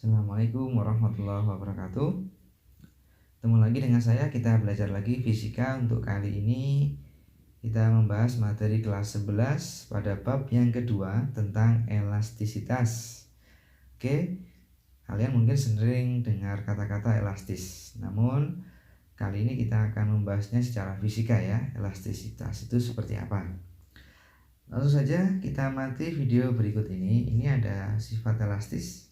Assalamualaikum warahmatullahi wabarakatuh. Ketemu lagi dengan saya, kita belajar lagi fisika. Untuk kali ini kita membahas materi kelas 11 pada bab yang kedua tentang elastisitas. Oke, kalian mungkin sering dengar kata-kata elastis, namun kali ini kita akan membahasnya secara fisika ya. Elastisitas itu seperti apa? Langsung saja kita amati video berikut ini. Ini ada sifat elastis.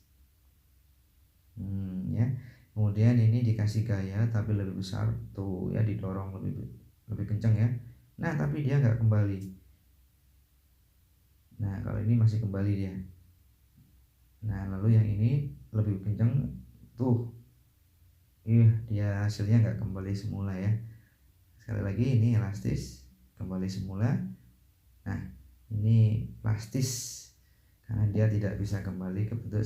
Ya. Kemudian ini dikasih gaya tapi lebih besar, tuh ya, didorong lebih kencang ya. Nah, tapi dia nggak kembali. Nah, kalau ini masih kembali dia. Nah, lalu yang ini lebih kencang, tuh. Dia hasilnya nggak kembali semula ya. Sekali lagi, ini elastis, kembali semula. Nah, ini plastis karena dia tidak bisa kembali ke bentuk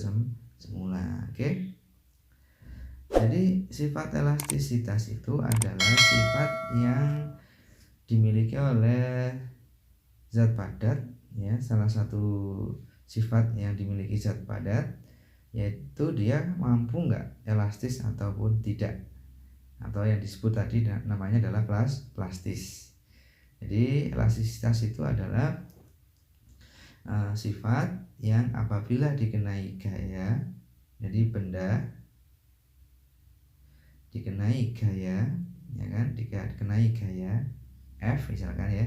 semula. Oke. Jadi sifat elastisitas itu adalah sifat yang dimiliki oleh zat padat ya. Salah satu sifat yang dimiliki zat padat yaitu dia mampu nggak elastis ataupun tidak, atau yang disebut tadi namanya adalah plastis. Jadi elastisitas itu adalah sifat yang apabila dikenai gaya, jadi benda dikenai gaya ya kan, dikenai gaya F misalkan ya,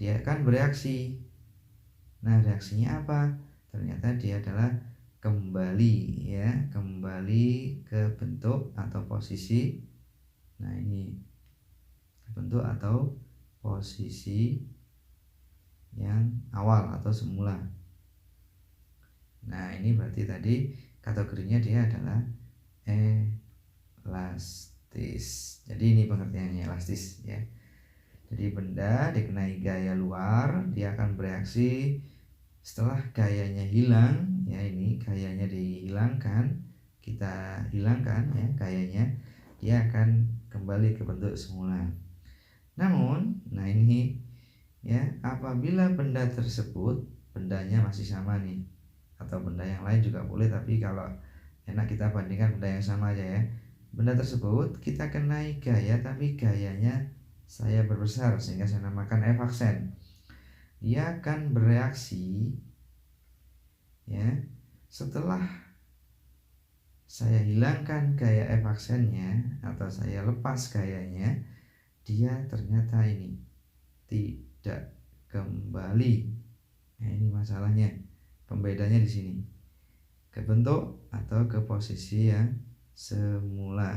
dia akan bereaksi. Nah, reaksinya apa? Ternyata dia adalah kembali ya, kembali ke bentuk atau posisi. Nah, ini bentuk atau posisi yang awal atau semula. Nah, ini berarti tadi kategorinya dia adalah elastis. Jadi ini pengertiannya elastis ya. Jadi benda dikenai gaya luar, dia akan bereaksi. Setelah gayanya hilang ya, ini gayanya dihilangkan, kita hilangkan ya gayanya, dia akan kembali ke bentuk semula. Namun, nah ini ya, apabila benda tersebut, bendanya masih sama nih, atau benda yang lain juga boleh, tapi kalau enak kita bandingkan benda yang sama aja ya. Benda tersebut kita kenai gaya, tapi gayanya saya berbesar sehingga saya namakan F aksen. Dia akan bereaksi ya. Setelah saya hilangkan gaya F aksennya atau saya lepas gayanya, dia ternyata ini tidak kembali. Nah, ini masalahnya. Pembedanya di sini. Ke bentuk atau ke posisi yang semula.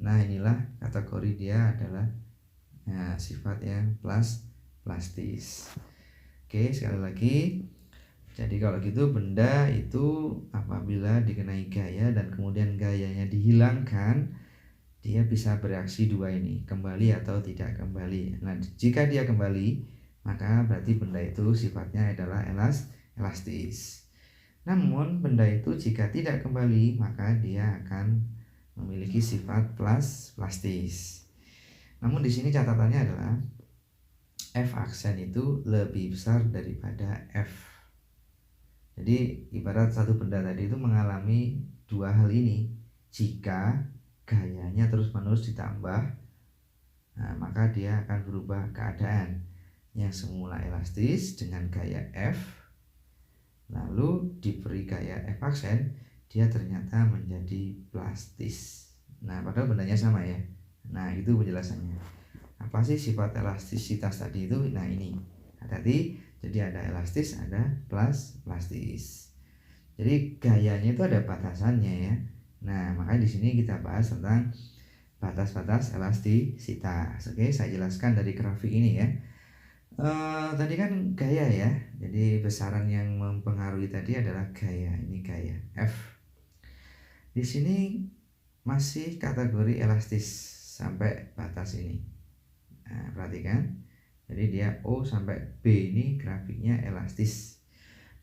Nah, inilah kategori dia adalah sifat yang plastis. Oke, sekali lagi. Jadi kalau gitu benda itu apabila dikenai gaya dan kemudian gayanya dihilangkan, dia bisa bereaksi dua ini, kembali atau tidak kembali. Nah, jika dia kembali, maka berarti benda itu sifatnya adalah elastis. Namun benda itu jika tidak kembali, maka dia akan memiliki sifat plastis. Namun di sini catatannya adalah F aksen itu lebih besar daripada F. Jadi ibarat satu benda tadi itu mengalami dua hal ini. Jika gayanya terus-menerus ditambah, nah, maka dia akan berubah keadaan. Yang semula elastis dengan gaya F, lalu diberi gaya F aksen, dia ternyata menjadi plastis. Nah, padahal bendanya sama ya. Nah, itu penjelasannya. Apa sih sifat elastisitas tadi itu? Nah, ini hati-hati. Jadi ada elastis, ada plastis. Jadi gayanya itu ada batasannya ya. Nah, makanya di sini kita bahas tentang batas-batas elastisitas. Oke, saya jelaskan dari grafik ini ya. Tadi kan gaya ya, jadi besaran yang mempengaruhi tadi adalah gaya. Ini gaya F. Di sini masih kategori elastis sampai batas ini. Nah, perhatikan. Jadi dia O sampai B ini grafiknya elastis.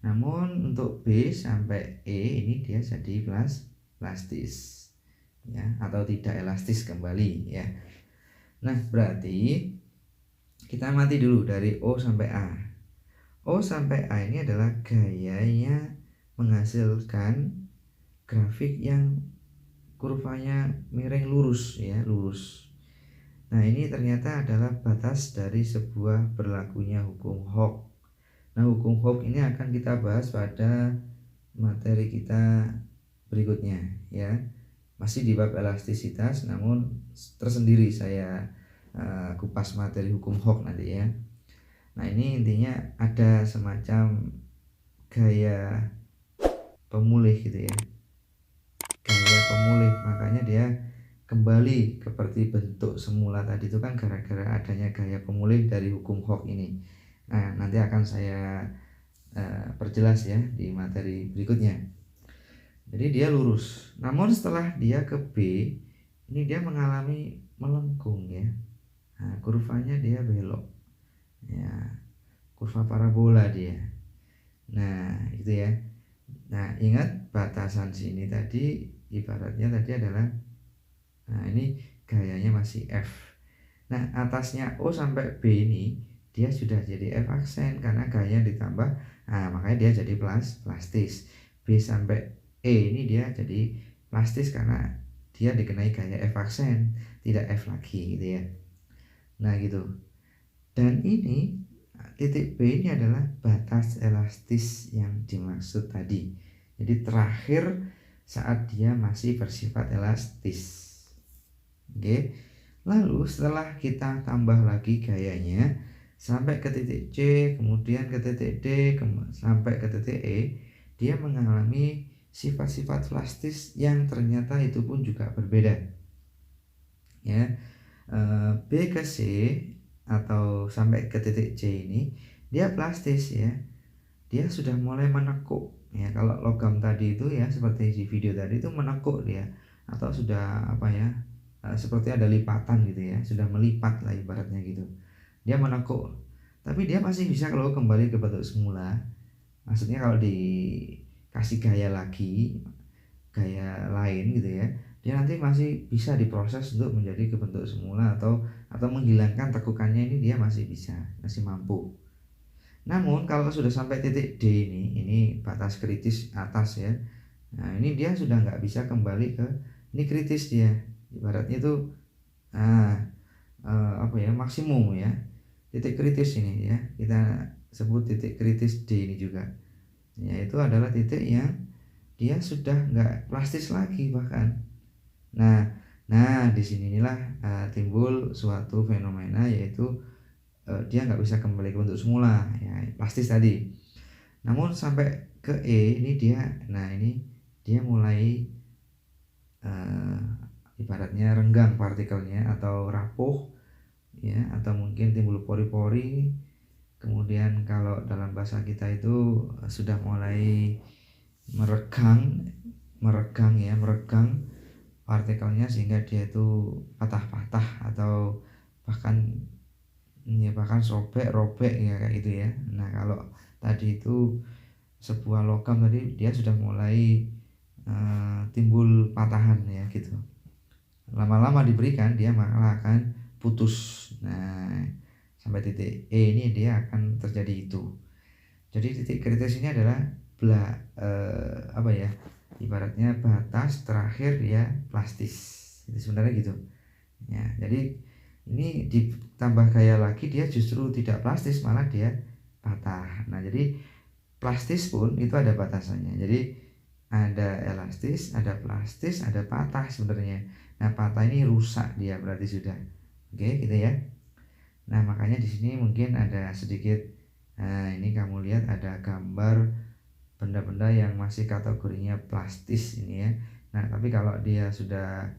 Namun untuk B sampai E ini dia jadi plastis ya, atau tidak elastis kembali ya. Nah, berarti kita amati dulu dari O sampai A. O sampai A ini adalah gayanya menghasilkan grafik yang kurvanya miring lurus ya, lurus. Nah, ini ternyata adalah batas dari sebuah berlakunya hukum Hooke. Nah, hukum Hooke ini akan kita bahas pada materi kita berikutnya ya. Masih di bab elastisitas, namun tersendiri saya kupas materi hukum Hooke nanti ya. Nah, ini intinya ada semacam gaya pemulih gitu ya, gaya pemulih, makanya dia kembali seperti bentuk semula tadi itu kan gara-gara adanya gaya pemulih dari hukum Hooke ini. Nah, nanti akan saya perjelas ya di materi berikutnya. Jadi dia lurus, namun setelah dia ke B ini dia mengalami melengkung ya. Nah, kurvanya dia belok ya, kurva parabola dia. Nah, itu ya. Nah, ingat batasan sini tadi ibaratnya tadi adalah, nah ini gayanya masih F. Nah, atasnya O sampai B ini dia sudah jadi F aksen karena gaya ditambah, nah makanya dia jadi plastis. B sampai E ini dia jadi plastis karena dia dikenai gaya F aksen, tidak F lagi gitu ya. Nah, gitu. Dan ini titik B ini adalah batas elastis yang dimaksud tadi. Jadi terakhir saat dia masih bersifat elastis. Oke. Lalu setelah kita tambah lagi gayanya sampai ke titik C, kemudian ke titik D, sampai ke titik E, dia mengalami sifat-sifat plastis yang ternyata itu pun juga berbeda. Ya. B ke C atau sampai ke titik C ini dia plastis ya, dia sudah mulai menekuk ya. Kalau logam tadi itu ya seperti di video tadi itu menekuk dia, atau sudah apa ya, seperti ada lipatan gitu ya, sudah melipat lah ibaratnya gitu, dia menekuk. Tapi dia masih bisa kalau kembali ke bentuk semula, maksudnya kalau dikasih gaya lagi, gaya lain gitu ya, dia nanti masih bisa diproses untuk menjadi ke bentuk semula, atau menghilangkan tekukannya ini dia masih bisa, masih mampu. Namun kalau sudah sampai titik D ini batas kritis atas ya. Nah, ini dia sudah nggak bisa kembali ke, ini kritis dia. Ibaratnya itu apa ya, maksimum ya. Titik kritis ini ya. Kita sebut titik kritis D ini juga. Yaitu adalah titik yang dia sudah nggak plastis lagi bahkan. Nah, di sinilah timbul suatu fenomena, yaitu dia nggak bisa kembali ke bentuk semula ya, plastis tadi. Namun sampai ke E ini dia, nah ini dia mulai ibaratnya renggang partikelnya atau rapuh ya, atau mungkin timbul pori-pori. Kemudian kalau dalam bahasa kita itu sudah mulai meregang ya, meregang partikelnya sehingga dia itu patah-patah atau bahkan sobek-robek ya kayak gitu ya. Nah, kalau tadi itu sebuah logam tadi dia sudah mulai timbul patahan ya gitu. Lama-lama diberikan dia malah akan putus. Nah, sampai titik E ini dia akan terjadi itu. Jadi titik kritis ini adalah apa ya? Ibaratnya batas terakhir ya plastis. Itu sebenarnya gitu. Ya, jadi ini ditambah gaya lagi dia justru tidak plastis, malah dia patah. Nah, jadi plastis pun itu ada batasannya. Jadi ada elastis, ada plastis, ada patah sebenarnya. Nah, patah ini rusak dia berarti sudah. Oke, gitu ya. Nah, makanya di sini mungkin ada sedikit, ini kamu lihat ada gambar benda-benda yang masih kategorinya plastis ini ya. Nah, tapi kalau dia sudah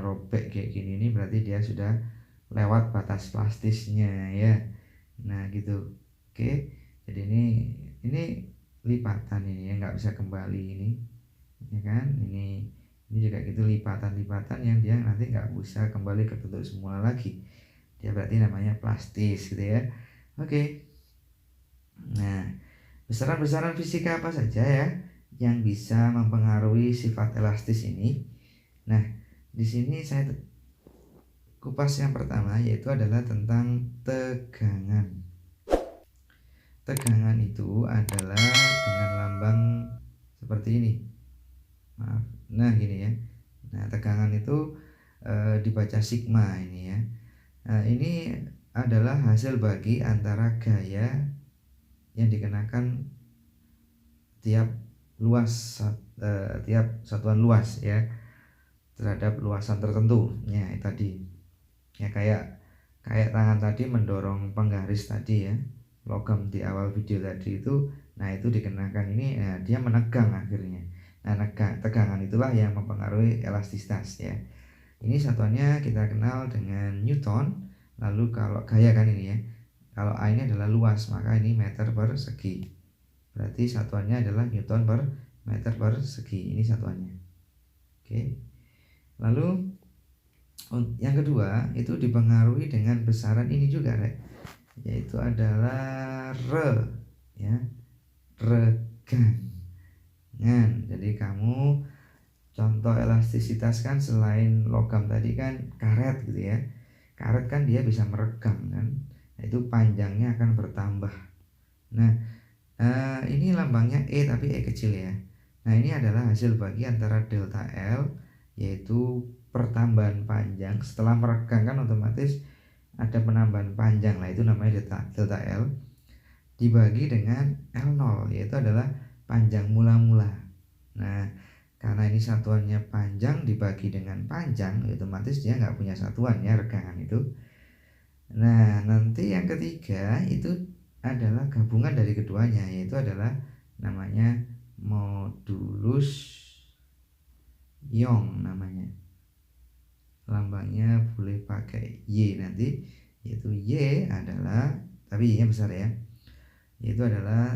robek kayak gini ini berarti dia sudah lewat batas plastisnya ya. Nah, gitu. Oke. Jadi ini lipatan ini ya, nggak bisa kembali ini. Ya kan? Ini juga gitu, lipatan-lipatan yang dia nanti nggak bisa kembali ke bentuk semula lagi. Dia berarti namanya plastis gitu ya. Oke. Nah, besaran-besaran fisika apa saja ya yang bisa mempengaruhi sifat elastis ini? Nah, di sini saya kupas yang pertama, yaitu adalah tentang tegangan. Tegangan itu adalah dengan lambang seperti ini. maaf. Nah gini ya. Nah tegangan itu dibaca sigma ini ya. Nah ini adalah hasil bagi antara gaya yang dikenakan tiap tiap satuan luas ya terhadap luasan tertentu ya tadi ya, kayak tangan tadi mendorong penggaris tadi ya, logam di awal video tadi itu. Nah itu dikenakan ini, nah, dia menegang akhirnya. Nah tegangan itulah yang mempengaruhi elastisitas ya. Ini satuannya kita kenal dengan Newton. Lalu kalau gaya kan ini ya, kalau A ini adalah luas, maka ini meter persegi. Berarti satuannya adalah Newton per meter persegi. Ini satuannya. Oke. Lalu yang kedua itu dipengaruhi dengan besaran ini juga, yaitu adalah ya, regangan. Jadi kamu contoh elastisitas kan selain logam tadi kan karet gitu ya. Karet kan dia bisa meregang kan, itu panjangnya akan bertambah. Nah ini lambangnya E tapi E kecil ya. Nah ini adalah hasil bagi antara delta L, yaitu pertambahan panjang setelah meregang kan otomatis ada penambahan panjang lah, itu namanya delta L, dibagi dengan L0 yaitu adalah panjang mula-mula. Nah karena ini satuannya panjang dibagi dengan panjang, otomatis dia nggak punya satuan ya regangan itu. Nah nanti yang ketiga itu adalah gabungan dari keduanya, yaitu adalah namanya modulus Young namanya. Lambangnya boleh pakai Y nanti, yaitu Y adalah, tapi Y nya besar ya, yaitu adalah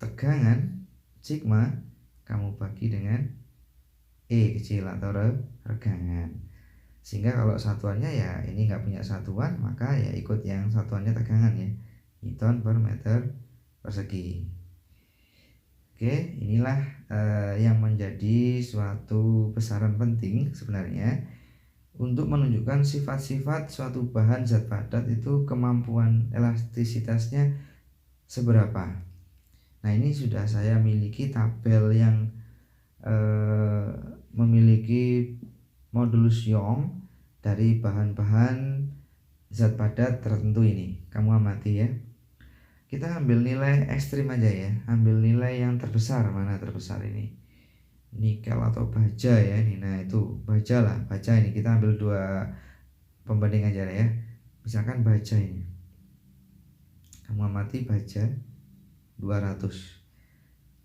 tegangan sigma kamu bagi dengan E kecil atau regangan. Sehingga kalau satuannya ya ini nggak punya satuan, maka ya ikut yang satuannya tegangan ya, Newton per meter persegi. Oke, inilah yang menjadi suatu besaran penting sebenarnya untuk menunjukkan sifat-sifat suatu bahan zat padat itu kemampuan elastisitasnya seberapa. Nah ini sudah saya miliki tabel yang memiliki modulus Young dari bahan-bahan zat padat tertentu ini. Kamu amati ya. Kita ambil nilai ekstrim aja ya, ambil nilai yang terbesar. Mana terbesar ini? Nikel atau baja ya ini. Nah itu baja lah, baja ini kita ambil dua pembanding aja ya. Misalkan baja ini, kamu amati baja 200.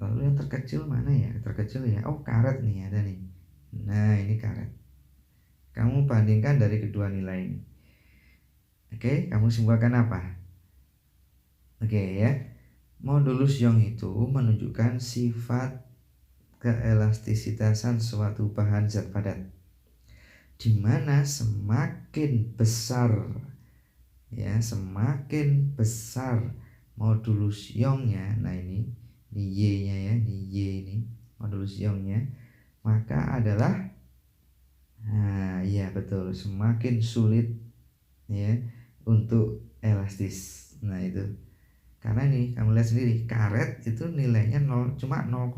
Lalu yang terkecil mana ya? Terkecil ya, oh karet nih ada nih. Nah ini karet. Kamu bandingkan dari kedua nilai ini. Oke, kamu simpulkan apa? Oke ya, modulus Young itu menunjukkan sifat keelastisitasan suatu bahan zat padat, di mana semakin besar ya, semakin besar modulus Young-nya. Nah ini Y-nya ya, ini Y ini modulus Young-nya, maka adalah iya betul, semakin sulit ya untuk elastis. Nah itu karena nih kamu lihat sendiri, karet itu nilainya 0, cuma 0,5.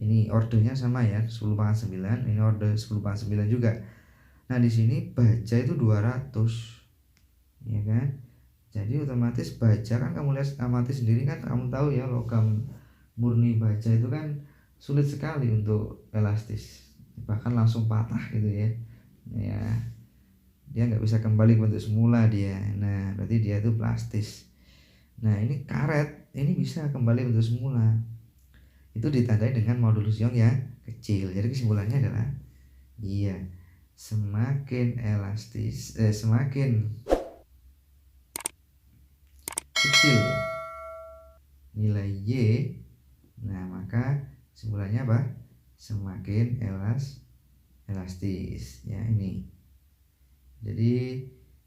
Ini ordernya sama ya, 10/9. Ini order 10/9 juga. Nah di sini baja itu 200 ya kan. Jadi otomatis baja kan kamu lihat amati sendiri kan, kamu tahu ya logam murni baja itu kan sulit sekali untuk elastis, bahkan langsung patah gitu ya. Ya dia nggak bisa kembali ke bentuk semula dia. Nah berarti dia itu plastis. Nah ini karet ini bisa kembali bentuk semula, itu ditandai dengan modulus Young yang kecil. Jadi kesimpulannya adalah iya, semakin elastis semakin kecil nilai Y, nah maka kesimpulannya apa? Semakin elastis ya ini. Jadi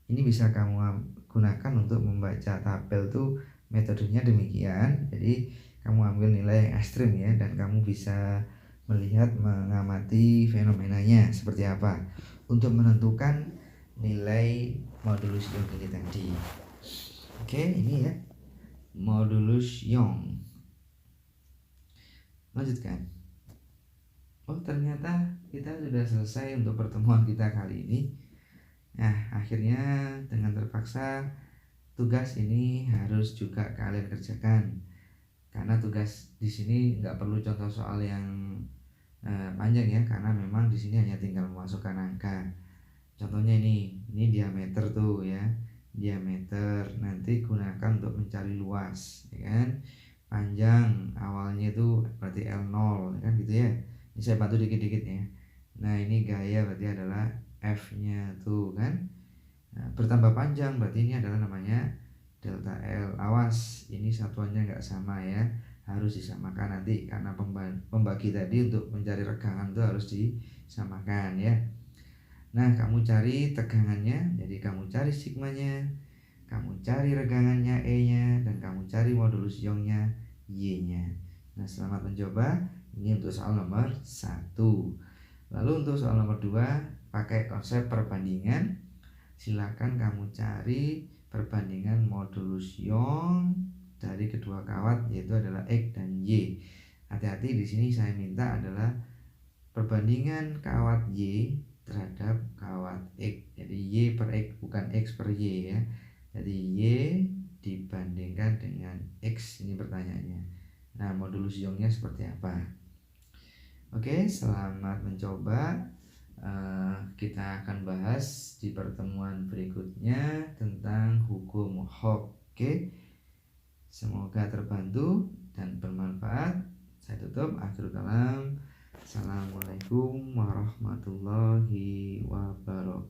ini bisa kamu gunakan untuk membaca tabel tuh, metodenya demikian. Jadi kamu ambil nilai yang ekstrim ya, dan kamu bisa melihat, mengamati fenomenanya seperti apa untuk menentukan nilai modulus Young ini tadi. Oke, ini ya modulus Young. Lanjutkan. Oh, ternyata kita sudah selesai untuk pertemuan kita kali ini. Nah, akhirnya dengan terpaksa tugas ini harus juga kalian kerjakan. Karena tugas di sini nggak perlu contoh soal yang panjang ya, karena memang di sini hanya tinggal memasukkan angka. Contohnya ini diameter tuh ya, diameter nanti gunakan untuk mencari luas, ya kan? Panjang awalnya itu berarti L0 kan gitu ya. Ini saya bantu dikit-dikit ya. Nah, ini gaya berarti adalah F-nya tuh kan. Nah, bertambah panjang berarti ini adalah namanya delta L. Awas, ini satuannya nggak sama ya, harus disamakan nanti karena pembagi tadi untuk mencari regangan itu harus disamakan ya. Nah, kamu cari tegangannya, jadi kamu cari sigmanya, kamu cari regangannya E-nya, dan kamu cari modulus Youngnya Y-nya. Nah, selamat mencoba. Ini untuk soal nomor 1. Lalu untuk soal nomor 2, pakai konsep perbandingan. Silakan kamu cari perbandingan modulus Young dari kedua kawat, yaitu adalah X dan Y. Hati-hati, di sini saya minta adalah perbandingan kawat Y terhadap kawat X. Jadi Y per X, bukan X per Y ya. Jadi Y dibandingkan dengan X, ini pertanyaannya. Nah, modulus Youngnya seperti apa? Oke, selamat mencoba. Kita akan bahas di pertemuan berikutnya tentang hukum Hooke. Oke, semoga terbantu dan bermanfaat. Saya tutup, akhirul kalam. Assalamualaikum warahmatullahi wabarakatuh.